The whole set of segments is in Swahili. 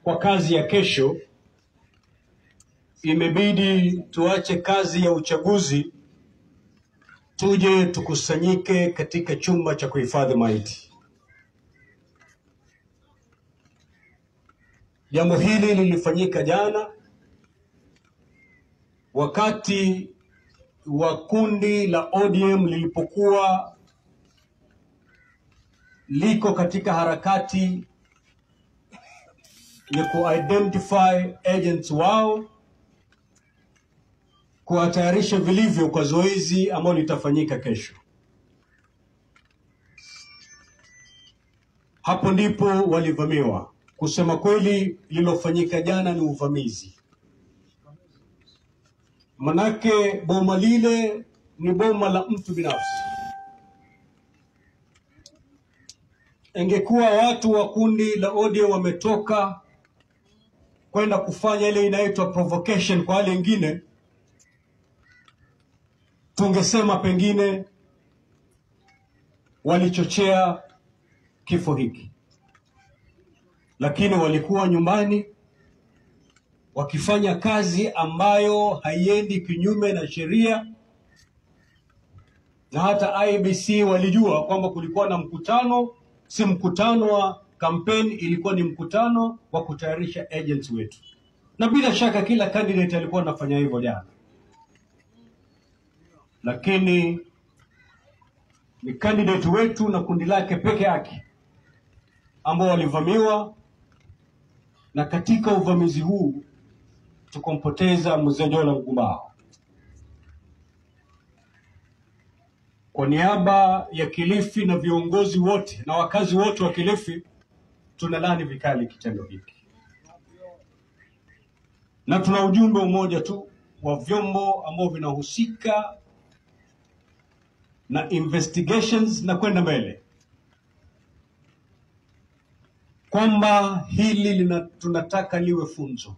kwa kazi ya kesho, imebidi tuache kazi ya uchaguzi tuje tukusanyike katika chumba cha kuhifadhi maiti. Jambo hili lilifanyika jana wakati wa kundi la ODM lilipokuwa liko katika harakati ya ku-identify agents wao, kuwatayarisha vilivyo kwa zoezi ambalo litafanyika kesho. Hapo ndipo walivamiwa. Kusema kweli, lilofanyika jana ni uvamizi. Manake boma lile ni boma la mtu binafsi. Ingekuwa watu wa kundi la ODM wametoka kwenda kufanya ile inaitwa provocation kwa wale wengine, tungesema pengine walichochea kifo hiki. Lakini walikuwa nyumbani wakifanya kazi ambayo haiendi kinyume na sheria, na hata IEBC walijua kwamba kulikuwa na mkutano, si mkutano wa kampeni, ilikuwa ni mkutano wa kutayarisha agents wetu. Na bila shaka kila candidate alikuwa anafanya hivyo jana. Lakini ni candidate wetu na kundi lake peke yake ambao walivamiwa, na katika uvamizi huu tukampoteza Mzee Jola Ngumbao. Kwa niaba ya Kilifi na viongozi wote na wakazi wote wa Kilifi, tunalaani vikali kitendo hiki. Na tuna ujumbe mmoja tu wa vyombo ambao vinahusika na investigations na kwenda mbele, kwamba hili tunataka liwe funzo.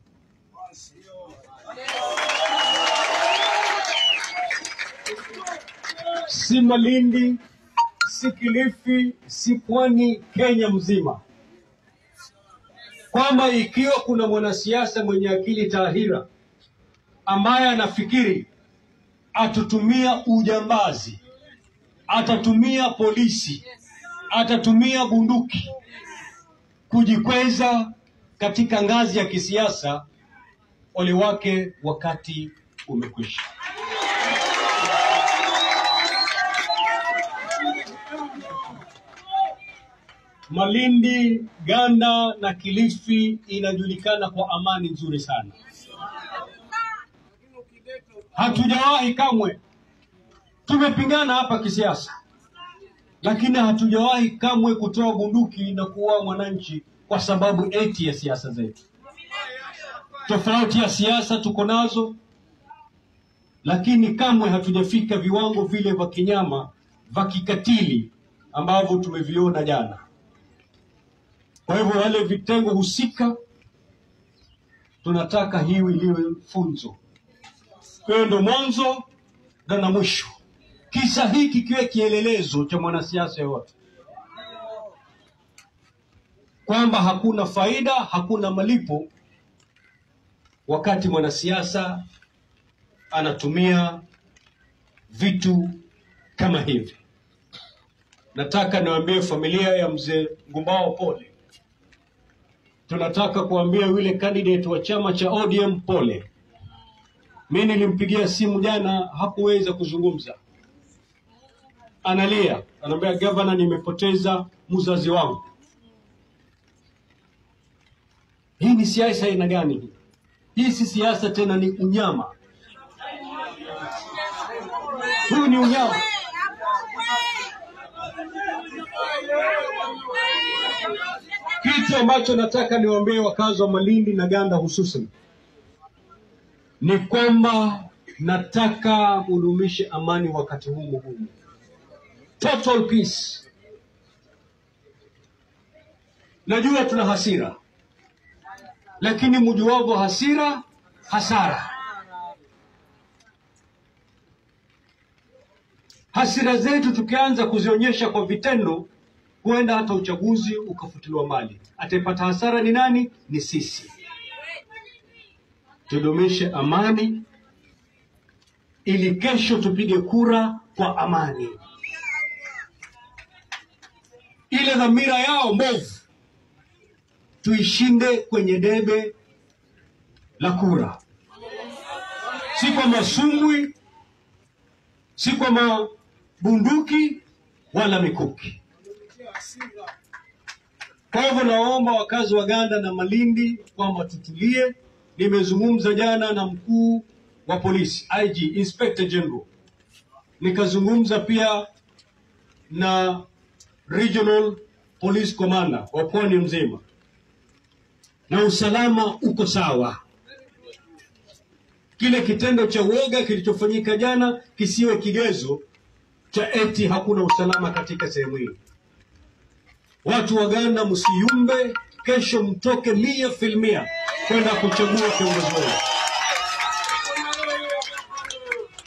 Si Malindi, si Kilifi, si Pwani, Kenya mzima, kwamba ikiwa kuna mwanasiasa mwenye akili tahira ambaye anafikiri atutumia ujambazi, atatumia polisi, atatumia bunduki kujikweza katika ngazi ya kisiasa, ole wake, wakati umekwisha. Malindi, Ganda na Kilifi inajulikana kwa amani nzuri sana. Hatujawahi kamwe, tumepingana hapa kisiasa, lakini hatujawahi kamwe kutoa bunduki na kuua mwananchi kwa sababu eti ya siasa zetu. Tofauti ya siasa tuko nazo, lakini kamwe hatujafika viwango vile vya kinyama, vya kikatili ambavyo tumeviona jana. Kwa hivyo wale vitengo husika tunataka hiwi liwe funzo. Kwa ndo mwanzo na mwisho. Kisa hiki kiwe kielelezo cha mwanasiasa yote, kwamba hakuna faida, hakuna malipo wakati mwanasiasa anatumia vitu kama hivi. Nataka niwaambie familia ya Mzee Ngumbao pole. Tunataka kuambia yule candidate wa chama cha ODM pole. Mimi nilimpigia simu jana, hakuweza kuzungumza. Analia, anambia governor, nimepoteza mzazi wangu. Hii ni siasa aina gani? Hii si siasa tena, ni unyama. Huu ni unyama. Kitu ambacho nataka niwaambie wakazi wa Malindi na Ganda hususan ni kwamba nataka udumishe amani wakati huu muhimu. Total peace. Najua tuna hasira, lakini mjuavyo hasira hasara. Hasira zetu tukianza kuzionyesha kwa vitendo, kwenda hata uchaguzi ukafutiliwa mbali. Atapata hasara ni nani? Ni sisi. Tudumishe amani ili kesho tupige kura kwa amani. Ile dhamira yao mbovu tuishinde kwenye debe la kura, si kwa masumbwi, si kwa mabunduki wala mikuki. Kwa hivyo naomba wakazi wa Ganda na Malindi kwamba tutulie. Nimezungumza jana na mkuu wa polisi IG, Inspector General. Nikazungumza pia na Regional Police Commander wa Pwani mzima, na usalama uko sawa. Kile kitendo cha uoga kilichofanyika jana kisiwe kigezo cha eti hakuna usalama katika sehemu hii. Watu wa Ganda msiyumbe, kesho mtoke 100% kwenda kuchagua kiongozi wao.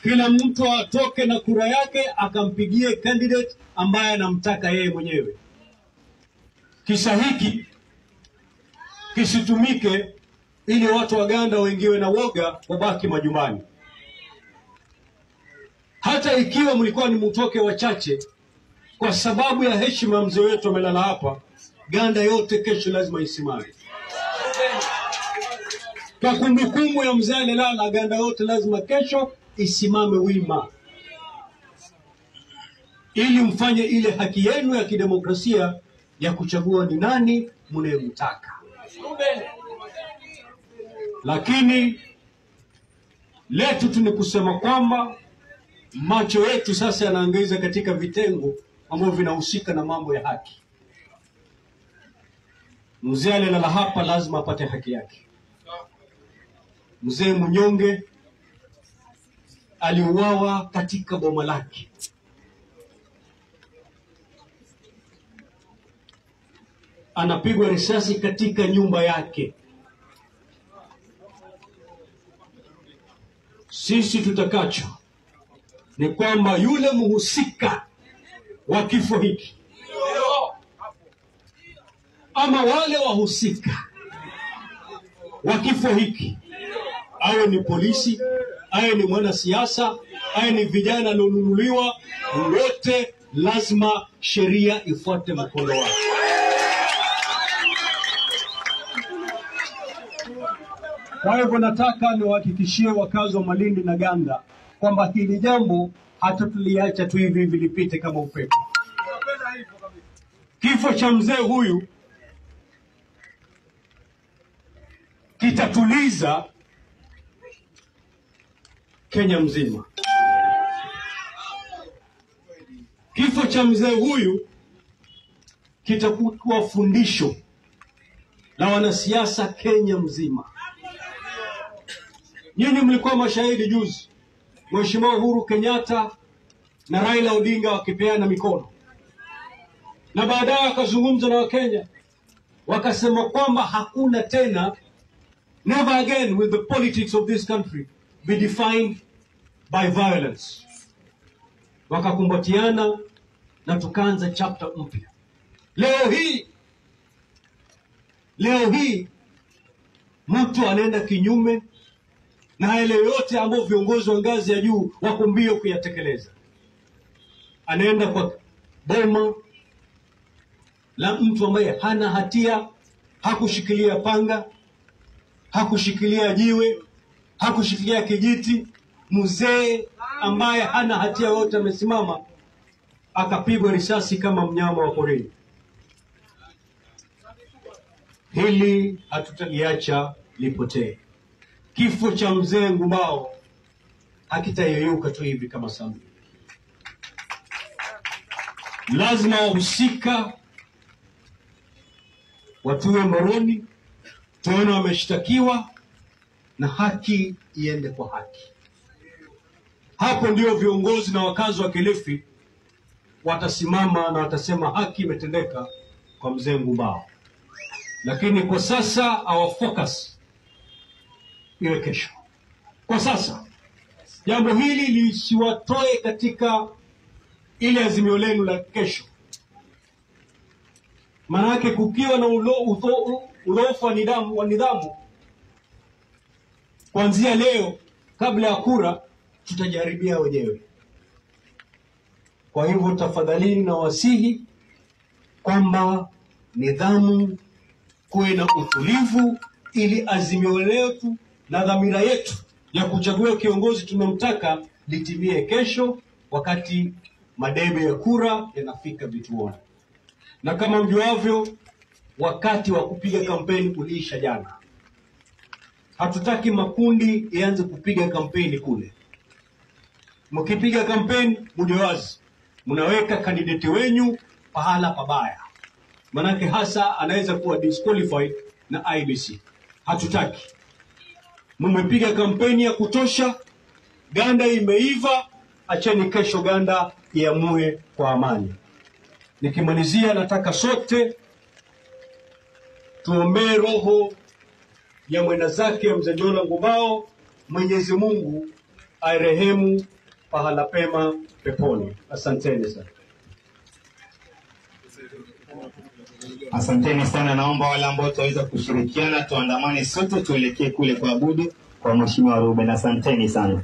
Kila mtu atoke na kura yake akampigie candidate ambaye anamtaka yeye mwenyewe. Kisa hiki kisitumike ili watu wa Ganda waingiwe na woga wabaki majumbani. Hata ikiwa mlikuwa ni mtoke wachache, kwa sababu ya heshima mzee wetu amelala hapa, Ganda yote kesho lazima isimame. Kwa kumbukumbu ya mzee alilala, Ganda yote lazima kesho isimame wima, ili mfanye ile haki yenu ya kidemokrasia ya kuchagua ni nani mnayemtaka. Lakini letu tu ni kusema kwamba macho yetu sasa yanaangaza katika vitengo ambavyo vinahusika na mambo ya haki. Mzee alilala hapa lazima apate haki yake. Mzee mnyonge aliuawa katika boma lake. Anapigwa risasi katika nyumba yake. Sisi tutakacho ni kwamba yule mhusika wa kifo hiki ama wale wahusika wa kifo hiki, awe ni polisi, awe ni mwanasiasa, awe ni vijana walionunuliwa, wote lazima sheria ifuate mkondo wake. Kwa hivyo nataka niwahakikishie wakazi wa Malindi na Ganda kwamba hili jambo hatutaliacha tu hivi hivi lipite kama upepo. Kifo cha mzee huyu kitatuliza Kenya mzima. Kifo cha mzee huyu kitakuwa fundisho la wanasiasa Kenya mzima. Nyinyi mlikuwa mashahidi juzi, Mheshimiwa Uhuru Kenyatta na Raila Odinga wakipeana mikono, na baadaye wakazungumza na Wakenya wakasema kwamba hakuna tena, never again will the politics of this country be defined by violence. Wakakumbatiana na tukaanza chapter mpya. Leo hii mtu anaenda kinyume na yale yote ambayo viongozi wa ngazi ya juu wako mbio kuyatekeleza. Anaenda kwa boma la mtu ambaye hana hatia, hakushikilia panga, hakushikilia jiwe, hakushikilia kijiti. Mzee ambaye hana hatia yote amesimama, akapigwa risasi kama mnyama wa porini. Hili hatutaliacha lipotee. Kifo cha mzee Ngumbao hakitayeyuka tu hivi kama sambi. Lazima wahusika watiwe mbaroni, tuone wameshtakiwa na haki iende kwa haki. Hapo ndio viongozi na wakazi wa Kilifi watasimama na watasema haki imetendeka kwa mzee Ngumbao. Lakini kwa sasa our focus iwe kesho. Kwa sasa jambo hili lisiwatoe katika ile azimio lenu la kesho. Maanake kukiwa na ulofu wa nidhamu, kuanzia leo kabla ya kura tutajaribia wenyewe. Kwa hivyo tafadhalini na wasihi kwamba nidhamu, kuwe na utulivu, ili azimio letu na dhamira yetu ya kuchagua kiongozi tunamtaka litimie kesho, wakati madebe ya kura yanafika vituoni. Na kama mjuavyo, wakati wa kupiga kampeni uliisha jana. Hatutaki makundi yaanze kupiga kampeni kule. Mkipiga kampeni, mjiwazi, mnaweka kandidati wenyu pahala pabaya. Manake hasa anaweza kuwa disqualified na IBC. Hatutaki. Mmepiga kampeni ya kutosha, ganda imeiva, acheni kesho ganda iamue kwa amani. Nikimalizia, nataka sote tuombee roho ya mwenda zake Mzee Jola Ngumbao. Mwenyezi Mungu airehemu pahala pema peponi. Asanteni sana. Asanteni sana. Naomba wale ambao tutaweza kushirikiana tuandamane sote tuelekee kule kuabudu kwa Mheshimiwa Ruben. Asanteni sana.